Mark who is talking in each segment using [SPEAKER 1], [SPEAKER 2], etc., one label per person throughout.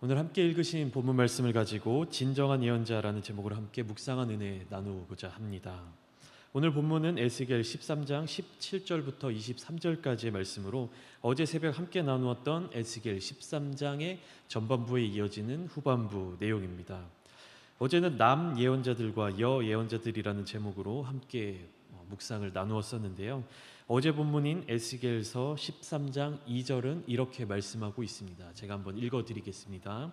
[SPEAKER 1] 오늘 함께 읽으신 본문 말씀을 가지고 진정한 예언자라는 제목으로 함께 묵상한 은혜 나누고자 합니다. 오늘 본문은 에스겔 13장 17절부터 23절까지의 말씀으로 어제 새벽 함께 나누었던 에스겔 13장의 전반부에 이어지는 후반부 내용입니다. 어제는 남 예언자들과 여 예언자들이라는 제목으로 함께 묵상을 나누었었는데요. 어제 본문인 에스겔서 13장 2절은 이렇게 말씀하고 있습니다. 제가 한번 읽어드리겠습니다.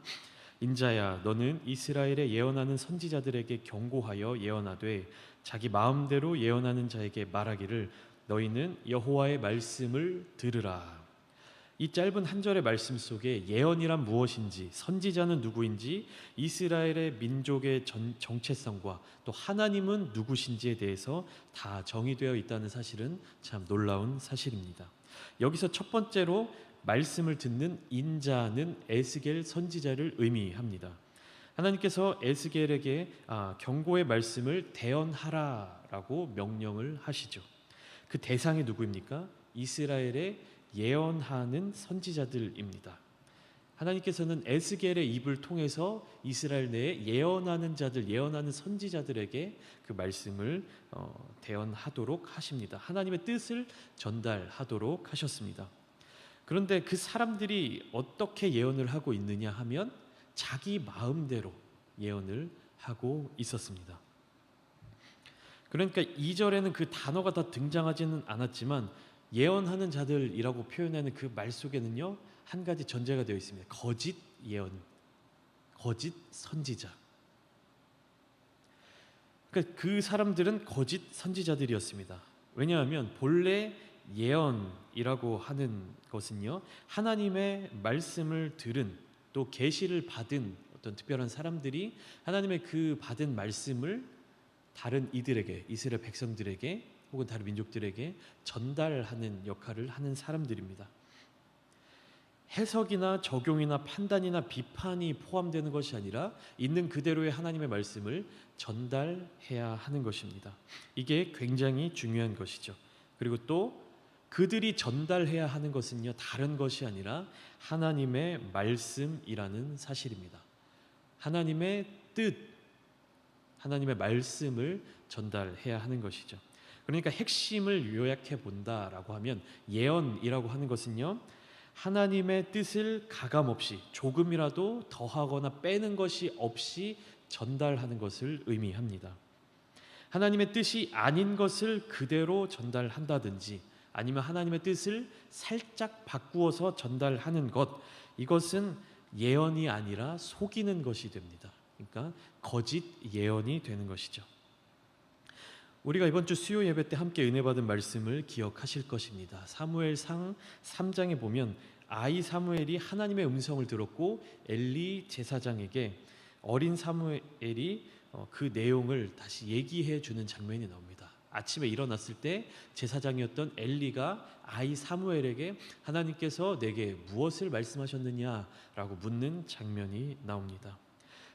[SPEAKER 1] 인자야, 너는 이스라엘에 예언하는 선지자들에게 경고하여 예언하되 자기 마음대로 예언하는 자에게 말하기를 너희는 여호와의 말씀을 들으라. 이 짧은 한 절의 말씀 속에 예언이란 무엇인지, 선지자는 누구인지, 이스라엘의 민족의 정체성과 또 하나님은 누구신지에 대해서 다 정의되어 있다는 사실은 참 놀라운 사실입니다. 여기서 첫 번째로 말씀을 듣는 인자는 에스겔 선지자를 의미합니다. 하나님께서 에스겔에게 경고의 말씀을 대언하라라고 명령을 하시죠. 그 대상이 누구입니까? 이스라엘의 예언하는 선지자들입니다. 하나님께서는 에스겔의 입을 통해서 이스라엘 내에 예언하는 자들, 예언하는 선지자들에게 그 말씀을 대언하도록 하십니다. 하나님의 뜻을 전달하도록 하셨습니다. 그런데 그 사람들이 어떻게 예언을 하고 있느냐 하면 자기 마음대로 예언을 하고 있었습니다. 그러니까 2절에는 그 단어가 다 등장하지는 않았지만 예언하는 자들이라고 표현하는 그 말 속에는요, 한 가지 전제가 되어 있습니다. 거짓 예언, 거짓 선지자. 그러니까 그 사람들은 거짓 선지자들이었습니다. 왜냐하면 본래 예언이라고 하는 것은요, 하나님의 말씀을 들은 또 계시를 받은 어떤 특별한 사람들이 하나님의 그 받은 말씀을 다른 이들에게, 이스라엘 백성들에게 혹은 다른 민족들에게 전달하는 역할을 하는 사람들입니다. 해석이나 적용이나 판단이나 비판이 포함되는 것이 아니라 있는 그대로의 하나님의 말씀을 전달해야 하는 것입니다. 이게 굉장히 중요한 것이죠. 그리고 또 그들이 전달해야 하는 것은요, 다른 것이 아니라 하나님의 말씀이라는 사실입니다. 하나님의 뜻, 하나님의 말씀을 전달해야 하는 것이죠. 그러니까 핵심을 요약해 본다라고 하면 예언이라고 하는 것은요, 하나님의 뜻을 가감없이 조금이라도 더하거나 빼는 것이 없이 전달하는 것을 의미합니다. 하나님의 뜻이 아닌 것을 그대로 전달한다든지 아니면 하나님의 뜻을 살짝 바꾸어서 전달하는 것, 이것은 예언이 아니라 속이는 것이 됩니다. 그러니까 거짓 예언이 되는 것이죠. 우리가 이번 주 수요 예배 때 함께 은혜 받은 말씀을 기억하실 것입니다. 사무엘상 3장에 보면 아이 사무엘이 하나님의 음성을 들었고 엘리 제사장에게 어린 사무엘이 그 내용을 다시 얘기해 주는 장면이 나옵니다. 아침에 일어났을 때 제사장이었던 엘리가 아이 사무엘에게 하나님께서 내게 무엇을 말씀하셨느냐라고 묻는 장면이 나옵니다.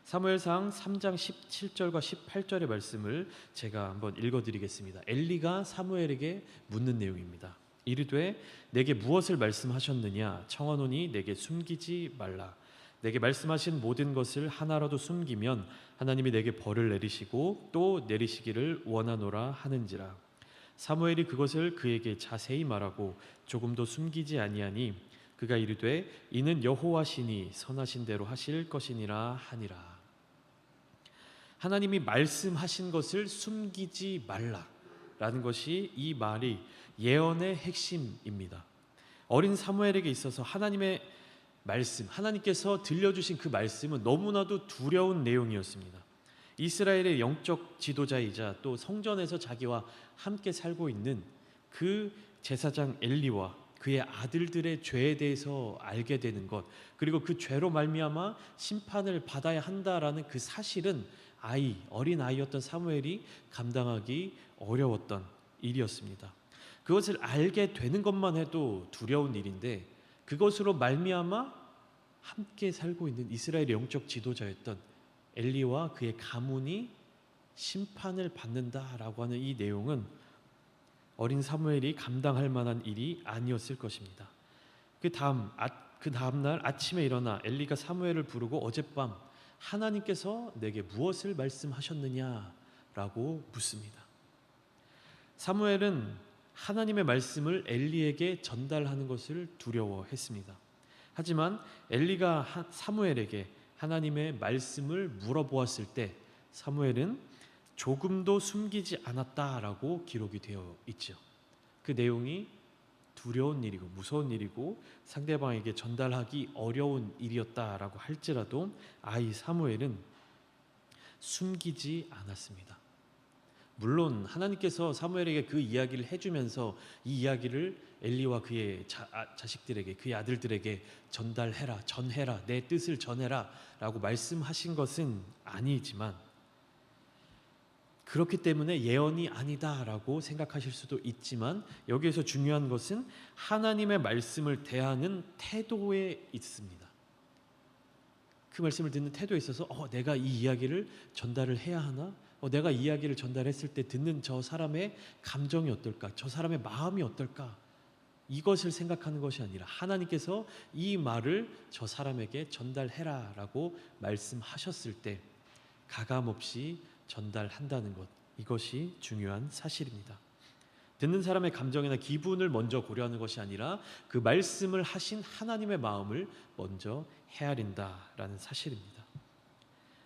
[SPEAKER 1] 사무엘상 3장 17절과 18절의 말씀을 제가 한번 읽어드리겠습니다. 엘리가 사무엘에게 묻는 내용입니다. 이르되 내게 무엇을 말씀하셨느냐 청하노니 내게 숨기지 말라. 내게 말씀하신 모든 것을 하나라도 숨기면 하나님이 내게 벌을 내리시고 또 내리시기를 원하노라 하는지라. 사무엘이 그것을 그에게 자세히 말하고 조금도 숨기지 아니하니 그가 이르되 이는 여호와시니 선하신 대로 하실 것이니라 하니라. 하나님이 말씀하신 것을 숨기지 말라라는 것이 이 말이 예언의 핵심입니다. 어린 사무엘에게 있어서 하나님의 말씀, 하나님께서 들려주신 그 말씀은 너무나도 두려운 내용이었습니다. 이스라엘의 영적 지도자이자 또 성전에서 자기와 함께 살고 있는 그 제사장 엘리와 그의 아들들의 죄에 대해서 알게 되는 것, 그리고 그 죄로 말미암아 심판을 받아야 한다라는 그 사실은 어린 아이였던 사무엘이 감당하기 어려웠던 일이었습니다. 그것을 알게 되는 것만 해도 두려운 일인데 그것으로 말미암아 함께 살고 있는 이스라엘의 영적 지도자였던 엘리와 그의 가문이 심판을 받는다라고 하는 이 내용은 어린 사무엘이 감당할 만한 일이 아니었을 것입니다. 그 다음 그 다음날 아침에 일어나 엘리가 사무엘을 부르고 어젯밤 하나님께서 내게 무엇을 말씀하셨느냐라고 묻습니다. 사무엘은 하나님의 말씀을 엘리에게 전달하는 것을 두려워했습니다. 하지만 엘리가 사무엘에게 하나님의 말씀을 물어보았을 때 사무엘은 조금도 숨기지 않았다라고 기록이 되어 있죠. 그 내용이 두려운 일이고 무서운 일이고 상대방에게 전달하기 어려운 일이었다라고 할지라도 아이 사무엘은 숨기지 않았습니다. 물론 하나님께서 사무엘에게 그 이야기를 해주면서 이 이야기를 엘리와 그의 자식들에게, 그의 아들들에게 전해라, 내 뜻을 전해라 라고 말씀하신 것은 아니지만, 그렇기 때문에 예언이 아니다라고 생각하실 수도 있지만, 여기에서 중요한 것은 하나님의 말씀을 대하는 태도에 있습니다. 그 말씀을 듣는 태도에 있어서 내가 이 이야기를 전달을 해야 하나? 내가 이 이야기를 전달했을 때 듣는 저 사람의 감정이 어떨까? 저 사람의 마음이 어떨까? 이것을 생각하는 것이 아니라 하나님께서 이 말을 저 사람에게 전달해라 라고 말씀하셨을 때 가감없이 전달한다는 것, 이것이 중요한 사실입니다. 듣는 사람의 감정이나 기분을 먼저 고려하는 것이 아니라 그 말씀을 하신 하나님의 마음을 먼저 헤아린다라는 사실입니다.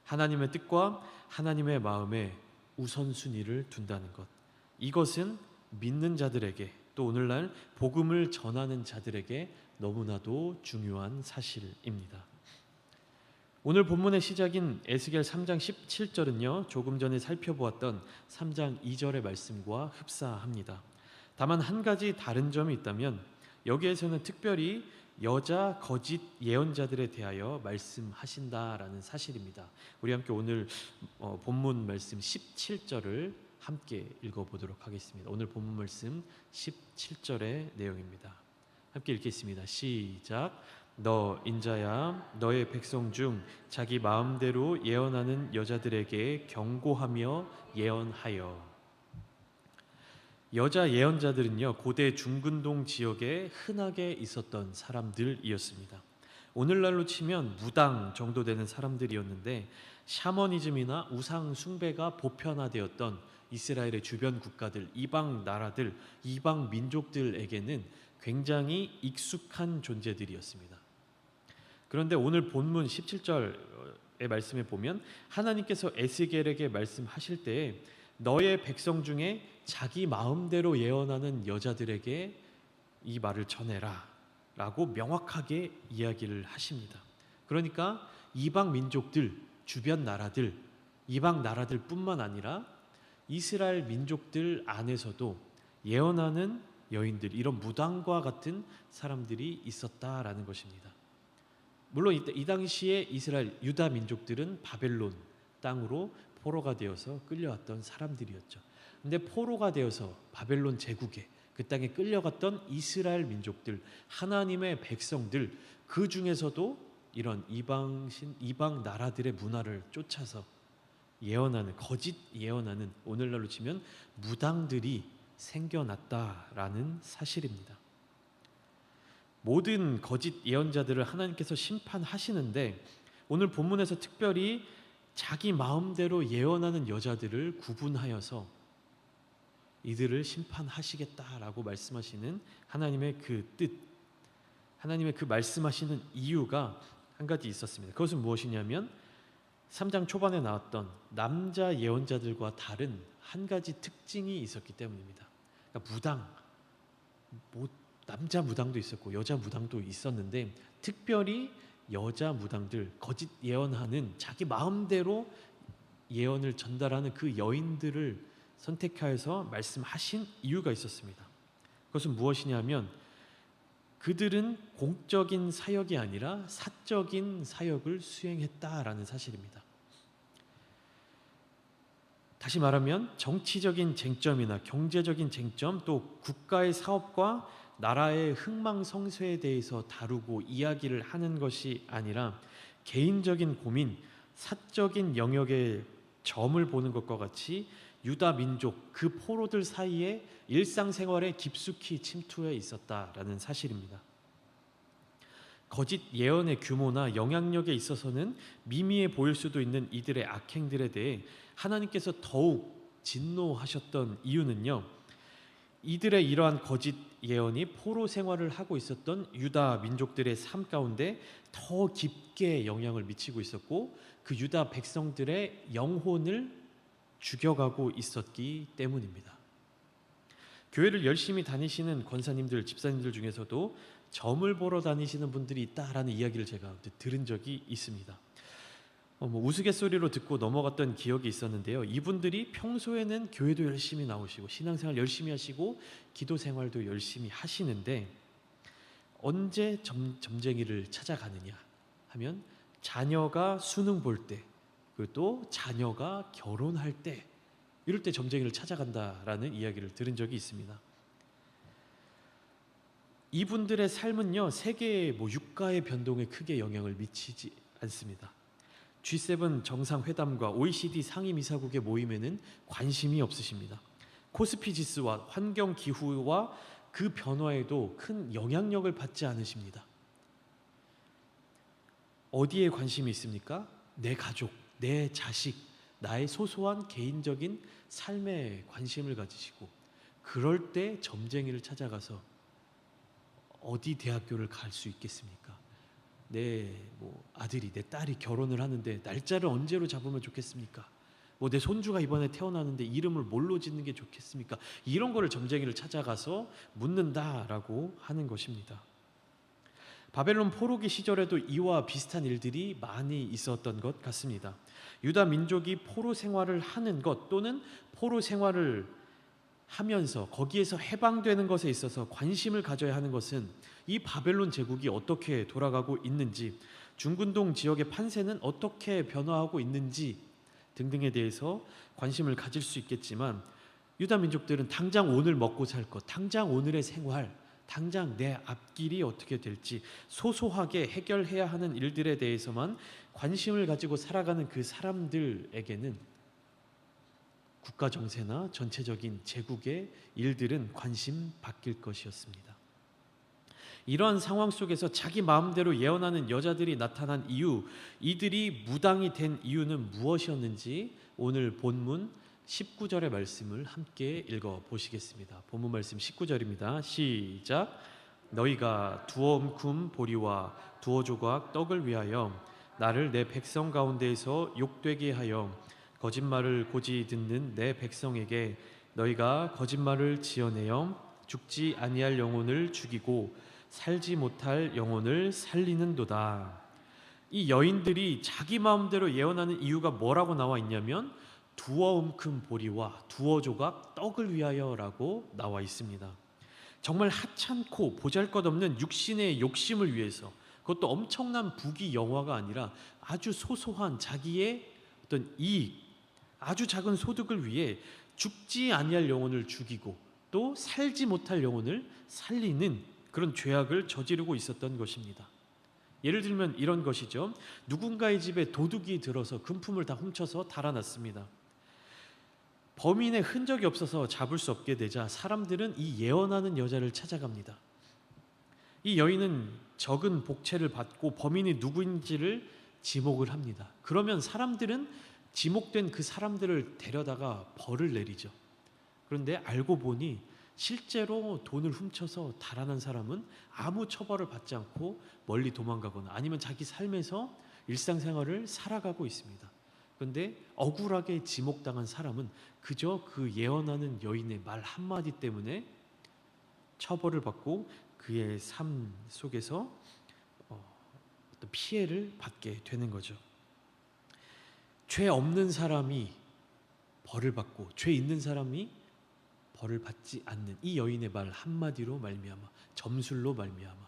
[SPEAKER 1] 하나님의 뜻과 하나님의 마음에 우선순위를 둔다는 것, 이것은 믿는 자들에게, 또 오늘날 복음을 전하는 자들에게 너무나도 중요한 사실입니다. 오늘 본문의 시작인 에스겔 3장 17절은요, 조금 전에 살펴보았던 3장 2절의 말씀과 흡사합니다. 다만 한 가지 다른 점이 있다면, 여기에서는 특별히 여자 거짓 예언자들에 대하여 말씀하신다라는 사실입니다. 우리 함께 오늘 본문 말씀 17절을 함께 읽어보도록 하겠습니다. 오늘 본문 말씀 17절의 내용입니다. 함께 읽겠습니다. 시작. 너 인자야, 너의 백성 중 자기 마음대로 예언하는 여자들에게 경고하며 예언하여. 여자 예언자들은요, 고대 중근동 지역에 흔하게 있었던 사람들이었습니다. 오늘날로 치면 무당 정도 되는 사람들이었는데, 샤머니즘이나 우상 숭배가 보편화되었던 이스라엘의 주변 국가들, 이방 나라들, 이방 민족들에게는 굉장히 익숙한 존재들이었습니다. 그런데 오늘 본문 17절의 말씀에 보면 하나님께서 에스겔에게 말씀하실 때에 너의 백성 중에 자기 마음대로 예언하는 여자들에게 이 말을 전해라 라고 명확하게 이야기를 하십니다. 그러니까 이방 민족들, 주변 나라들, 이방 나라들 뿐만 아니라 이스라엘 민족들 안에서도 예언하는 여인들, 이런 무당과 같은 사람들이 있었다라는 것입니다. 물론 이 당시에 이스라엘 유다 민족들은 바벨론 땅으로 포로가 되어서 끌려왔던 사람들이었죠. 근데 포로가 되어서 바벨론 제국에 그 땅에 끌려갔던 이스라엘 민족들, 하나님의 백성들, 그 중에서도 이런 이방 나라들의 문화를 쫓아서 예언하는, 거짓 예언하는, 오늘날로 치면 무당들이 생겨났다라는 사실입니다. 모든 거짓 예언자들을 하나님께서 심판하시는데, 오늘 본문에서 특별히 자기 마음대로 예언하는 여자들을 구분하여서 이들을 심판하시겠다라고 말씀하시는 하나님의 그 뜻, 하나님의 그 말씀하시는 이유가 한 가지 있었습니다. 그것은 무엇이냐면 3장 초반에 나왔던 남자 예언자들과 다른 한 가지 특징이 있었기 때문입니다. 그러니까 무당, 남자 무당도 있었고 여자 무당도 있었는데, 특별히 여자 무당들, 거짓 예언하는, 자기 마음대로 예언을 전달하는 그 여인들을 선택하여서 말씀하신 이유가 있었습니다. 그것은 무엇이냐면 그들은 공적인 사역이 아니라 사적인 사역을 수행했다라는 사실입니다. 다시 말하면 정치적인 쟁점이나 경제적인 쟁점, 또 국가의 사업과 나라의 흥망성쇠에 대해서 다루고 이야기를 하는 것이 아니라 개인적인 고민, 사적인 영역의 점을 보는 것과 같이 유다 민족, 그 포로들 사이에 일상생활에 깊숙이 침투해 있었다라는 사실입니다. 거짓 예언의 규모나 영향력에 있어서는 미미해 보일 수도 있는 이들의 악행들에 대해 하나님께서 더욱 진노하셨던 이유는요, 이들의 이러한 거짓 예언이 포로 생활을 하고 있었던 유다 민족들의 삶 가운데 더 깊게 영향을 미치고 있었고, 그 유다 백성들의 영혼을 죽여가고 있었기 때문입니다. 교회를 열심히 다니시는 권사님들, 집사님들 중에서도 점을 보러 다니시는 분들이 있다라는 이야기를 제가 들은 적이 있습니다. 우스갯소리로 듣고 넘어갔던 기억이 있었는데요. 이분들이 평소에는 교회도 열심히 나오시고 신앙생활 열심히 하시고 기도 생활도 열심히 하시는데, 언제 점쟁이를 찾아가느냐 하면 자녀가 수능 볼 때, 그리고 또 자녀가 결혼할 때, 이럴 때 점쟁이를 찾아간다라는 이야기를 들은 적이 있습니다. 이분들의 삶은요, 세계의 유가의 변동에 크게 영향을 미치지 않습니다. G7 정상회담과 OECD 상임이사국의 모임에는 관심이 없으십니다. 코스피 지수와 환경 기후와 그 변화에도 큰 영향력을 받지 않으십니다. 어디에 관심이 있습니까? 내 가족, 내 자식, 나의 소소한 개인적인 삶에 관심을 가지시고, 그럴 때 점쟁이를 찾아가서 어디 대학교를 갈 수 있겠습니까? 내 아들이, 내 딸이 결혼을 하는데 날짜를 언제로 잡으면 좋겠습니까? 내 손주가 이번에 태어나는데 이름을 뭘로 짓는 게 좋겠습니까? 이런 거를 점쟁이를 찾아가서 묻는다라고 하는 것입니다. 바벨론 포로기 시절에도 이와 비슷한 일들이 많이 있었던 것 같습니다. 유다 민족이 포로 생활을 하는 것, 또는 포로 생활을 하면서 거기에서 해방되는 것에 있어서 관심을 가져야 하는 것은 이 바벨론 제국이 어떻게 돌아가고 있는지, 중근동 지역의 판세는 어떻게 변화하고 있는지 등등에 대해서 관심을 가질 수 있겠지만, 유다 민족들은 당장 오늘 먹고 살 것, 당장 오늘의 생활, 당장 내 앞길이 어떻게 될지 소소하게 해결해야 하는 일들에 대해서만 관심을 가지고 살아가는 그 사람들에게는 국가 정세나 전체적인 제국의 일들은 관심 바뀔 것이었습니다. 이러한 상황 속에서 자기 마음대로 예언하는 여자들이 나타난 이유, 이들이 무당이 된 이유는 무엇이었는지 오늘 본문 19절의 말씀을 함께 읽어보시겠습니다. 본문 말씀 19절입니다. 시작. 너희가 두어 움큼 보리와 두어 조각 떡을 위하여 나를 내 백성 가운데에서 욕되게 하여 거짓말을 고지 듣는 내 백성에게 너희가 거짓말을 지어내어 죽지 아니할 영혼을 죽이고 살지 못할 영혼을 살리는도다. 이 여인들이 자기 마음대로 예언하는 이유가 뭐라고 나와 있냐면 두어 움큼 보리와 두어 조각 떡을 위하여라고 나와 있습니다. 정말 하찮고 보잘것없는 육신의 욕심을 위해서, 그것도 엄청난 부귀 영화가 아니라 아주 소소한 자기의 어떤 이익, 아주 작은 소득을 위해 죽지 아니할 영혼을 죽이고 또 살지 못할 영혼을 살리는 그런 죄악을 저지르고 있었던 것입니다. 예를 들면 이런 것이죠. 누군가의 집에 도둑이 들어서 금품을 다 훔쳐서 달아났습니다. 범인의 흔적이 없어서 잡을 수 없게 되자 사람들은 이 예언하는 여자를 찾아갑니다. 이 여인은 적은 복채를 받고 범인이 누구인지를 지목을 합니다. 그러면 사람들은 지목된 그 사람들을 데려다가 벌을 내리죠. 그런데 알고 보니 실제로 돈을 훔쳐서 달아난 사람은 아무 처벌을 받지 않고 멀리 도망가거나 아니면 자기 삶에서 일상생활을 살아가고 있습니다. 그런데 억울하게 지목당한 사람은 그저 그 예언하는 여인의 말 한마디 때문에 처벌을 받고 그의 삶 속에서 어떤 피해를 받게 되는 거죠. 죄 없는 사람이 벌을 받고 죄 있는 사람이 벌을 받지 않는 이 여인의 말 한마디로 말미암아, 점술로 말미암아,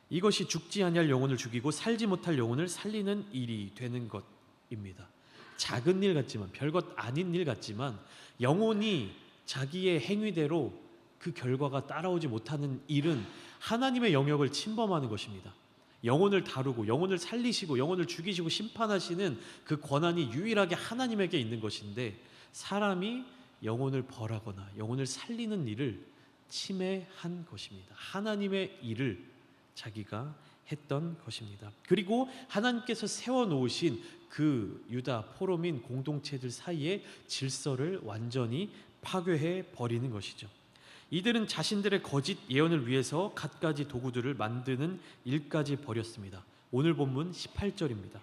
[SPEAKER 1] 이것이 죽지 아니할 영혼을 죽이고 살지 못할 영혼을 살리는 일이 되는 것입니다. 작은 일 같지만, 별것 아닌 일 같지만, 영혼이 자기의 행위대로 그 결과가 따라오지 못하는 일은 하나님의 영역을 침범하는 것입니다. 영혼을 다루고 영혼을 살리시고 영혼을 죽이시고 심판하시는 그 권한이 유일하게 하나님에게 있는 것인데, 사람이 영혼을 벌하거나 영혼을 살리는 일을 침해한 것입니다. 하나님의 일을 자기가 했던 것입니다. 그리고 하나님께서 세워놓으신 그 유다 포로민 공동체들 사이의 질서를 완전히 파괴해 버리는 것이죠. 이들은 자신들의 거짓 예언을 위해서 갖가지 도구들을 만드는 일까지 벌였습니다. 오늘 본문 18절입니다.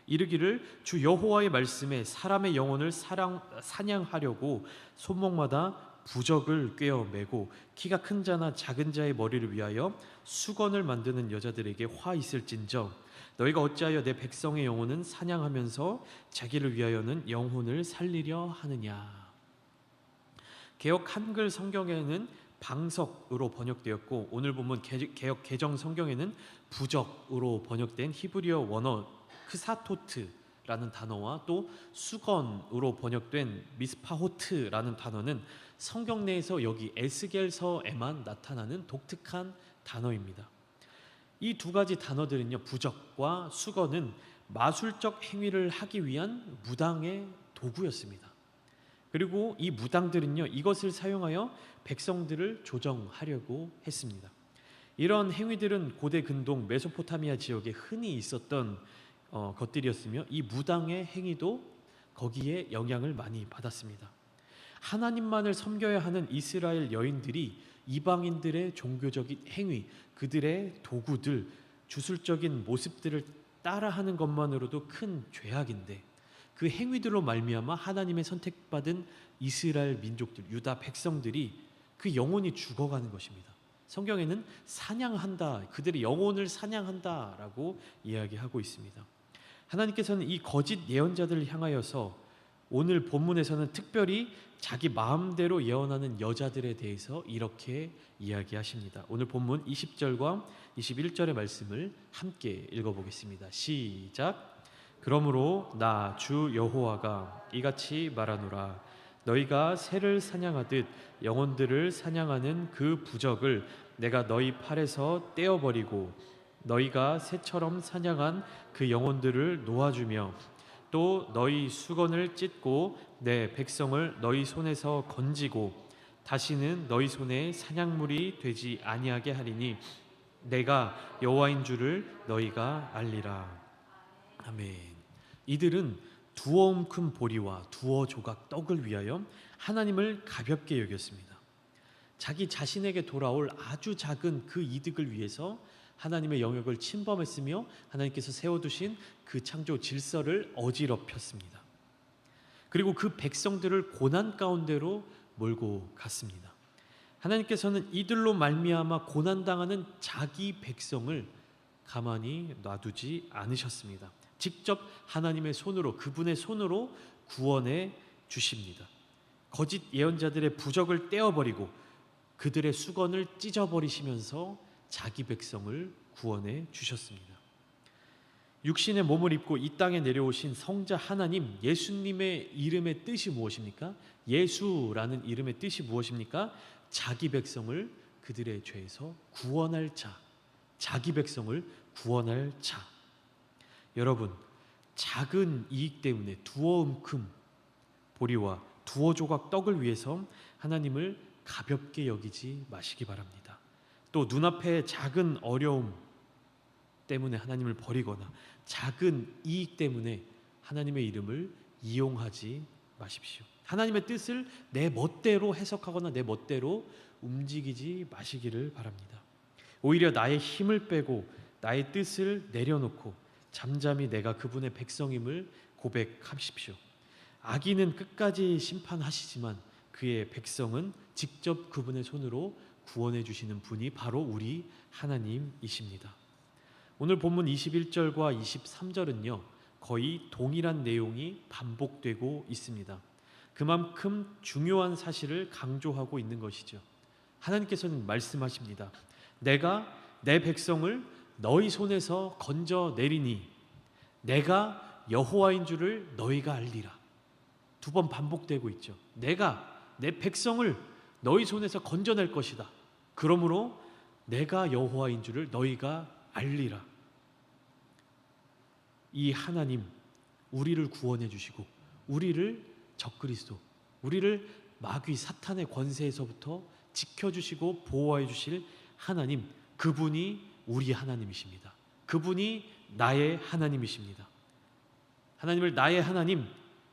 [SPEAKER 1] 이르기를 주 여호와의 말씀에 사람의 영혼을 사냥하려고 손목마다 부적을 꿰어 매고 키가 큰 자나 작은 자의 머리를 위하여 수건을 만드는 여자들에게 화 있을진저 너희가 어찌하여 내 백성의 영혼은 사냥하면서 자기를 위하여는 영혼을 살리려 하느냐. 개역 한글 성경에는 방석으로 번역되었고 오늘 보면 개역 개정 성경에는 부적으로 번역된 히브리어 원어 크사토트라는 단어와 또 수건으로 번역된 미스파호트라는 단어는 성경 내에서 여기 에스겔서에만 나타나는 독특한 단어입니다. 이 두 가지 단어들은요, 부적과 수건은 마술적 행위를 하기 위한 무당의 도구였습니다. 그리고 이 무당들은요, 이것을 사용하여 백성들을 조정하려고 했습니다. 이런 행위들은 고대 근동 메소포타미아 지역에 흔히 있었던 것들이었으며 이 무당의 행위도 거기에 영향을 많이 받았습니다. 하나님만을 섬겨야 하는 이스라엘 여인들이 이방인들의 종교적인 행위, 그들의 도구들, 주술적인 모습들을 따라하는 것만으로도 큰 죄악인데 그 행위들로 말미암아 하나님의 선택받은 이스라엘 민족들, 유다 백성들이 그 영혼이 죽어가는 것입니다. 성경에는 사냥한다, 그들의 영혼을 사냥한다라고 이야기하고 있습니다. 하나님께서는 이 거짓 예언자들을 향하여서 오늘 본문에서는 특별히 자기 마음대로 예언하는 여자들에 대해서 이렇게 이야기하십니다. 오늘 본문 20절과 21절의 말씀을 함께 읽어보겠습니다. 시작. 그러므로 나 주 여호와가 이같이 말하노라. 너희가 새를 사냥하듯 영혼들을 사냥하는 그 부적을 내가 너희 팔에서 떼어버리고 너희가 새처럼 사냥한 그 영혼들을 놓아주며 또 너희 수건을 찢고 내 백성을 너희 손에서 건지고 다시는 너희 손에 사냥물이 되지 아니하게 하리니 내가 여호와인 줄을 너희가 알리라. 아멘. 이들은 두어 움큼 보리와 두어 조각 떡을 위하여 하나님을 가볍게 여겼습니다. 자기 자신에게 돌아올 아주 작은 그 이득을 위해서 하나님의 영역을 침범했으며 하나님께서 세워두신 그 창조 질서를 어지럽혔습니다. 그리고 그 백성들을 고난 가운데로 몰고 갔습니다. 하나님께서는 이들로 말미암아 고난당하는 자기 백성을 가만히 놔두지 않으셨습니다. 직접 하나님의 손으로, 그분의 손으로 구원해 주십니다. 거짓 예언자들의 부적을 떼어버리고 그들의 수건을 찢어버리시면서 자기 백성을 구원해 주셨습니다. 육신의 몸을 입고 이 땅에 내려오신 성자 하나님, 예수님의 이름의 뜻이 무엇입니까? 예수라는 이름의 뜻이 무엇입니까? 자기 백성을 그들의 죄에서 구원할 자, 자기 백성을 구원할 자. 여러분, 작은 이익 때문에 두어 움큼 보리와 두어 조각 떡을 위해서 하나님을 가볍게 여기지 마시기 바랍니다. 또 눈앞에 작은 어려움 때문에 하나님을 버리거나 작은 이익 때문에 하나님의 이름을 이용하지 마십시오. 하나님의 뜻을 내 멋대로 해석하거나 내 멋대로 움직이지 마시기를 바랍니다. 오히려 나의 힘을 빼고 나의 뜻을 내려놓고 잠잠히 내가 그분의 백성임을 고백하십시오. 악인은 끝까지 심판하시지만 그의 백성은 직접 그분의 손으로 구원해 주시는 분이 바로 우리 하나님이십니다. 오늘 본문 21절과 23절은요, 거의 동일한 내용이 반복되고 있습니다. 그만큼 중요한 사실을 강조하고 있는 것이죠. 하나님께서는 말씀하십니다. 내가 내 백성을 너희 손에서 건져내리니 내가 여호와인 줄을 너희가 알리라. 두 번 반복되고 있죠. 내가 내 백성을 너희 손에서 건져낼 것이다. 그러므로 내가 여호와인 줄을 너희가 알리라. 이 하나님, 우리를 구원해 주시고 우리를 적그리스도, 우리를 마귀 사탄의 권세에서부터 지켜주시고 보호해 주실 하나님, 그분이 우리 하나님이십니다. 그분이 나의 하나님이십니다. 하나님을 나의 하나님,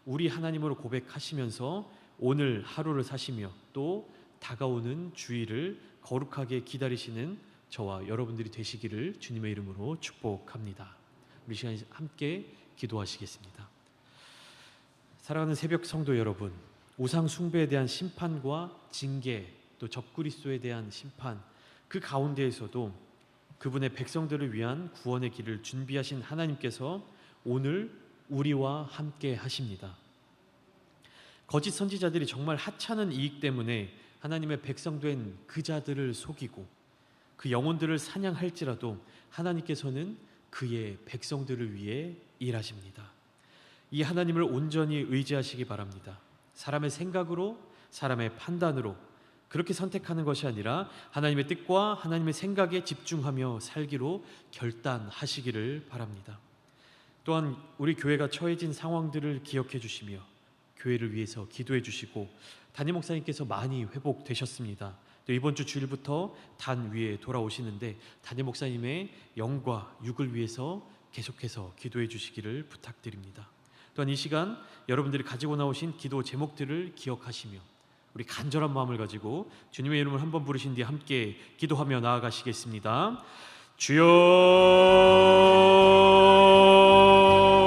[SPEAKER 1] 우리 하나님으로 고백하시면서 오늘 하루를 사시며 또 다가오는 주일을 거룩하게 기다리시는 저와 여러분들이 되시기를 주님의 이름으로 축복합니다. 우리 시간 함께 기도하시겠습니다. 사랑하는 새벽 성도 여러분, 우상 숭배에 대한 심판과 징계, 또 적그리스도에 대한 심판, 그 가운데에서도 그분의 백성들을 위한 구원의 길을 준비하신 하나님께서 오늘 우리와 함께 하십니다. 거짓 선지자들이 정말 하찮은 이익 때문에 하나님의 백성된 그 자들을 속이고 그 영혼들을 사냥할지라도 하나님께서는 그의 백성들을 위해 일하십니다. 이 하나님을 온전히 의지하시기 바랍니다. 사람의 생각으로, 사람의 판단으로 그렇게 선택하는 것이 아니라 하나님의 뜻과 하나님의 생각에 집중하며 살기로 결단하시기를 바랍니다. 또한 우리 교회가 처해진 상황들을 기억해 주시며 교회를 위해서 기도해 주시고 담임 목사님께서 많이 회복되셨습니다. 또 이번 주 주일부터 단 위에 돌아오시는데 담임 목사님의 영과 육을 위해서 계속해서 기도해 주시기를 부탁드립니다. 또한 이 시간 여러분들이 가지고 나오신 기도 제목들을 기억하시며 우리 간절한 마음을 가지고 주님의 이름을 한번 부르신 뒤에 함께 기도하며 나아가시겠습니다. 주여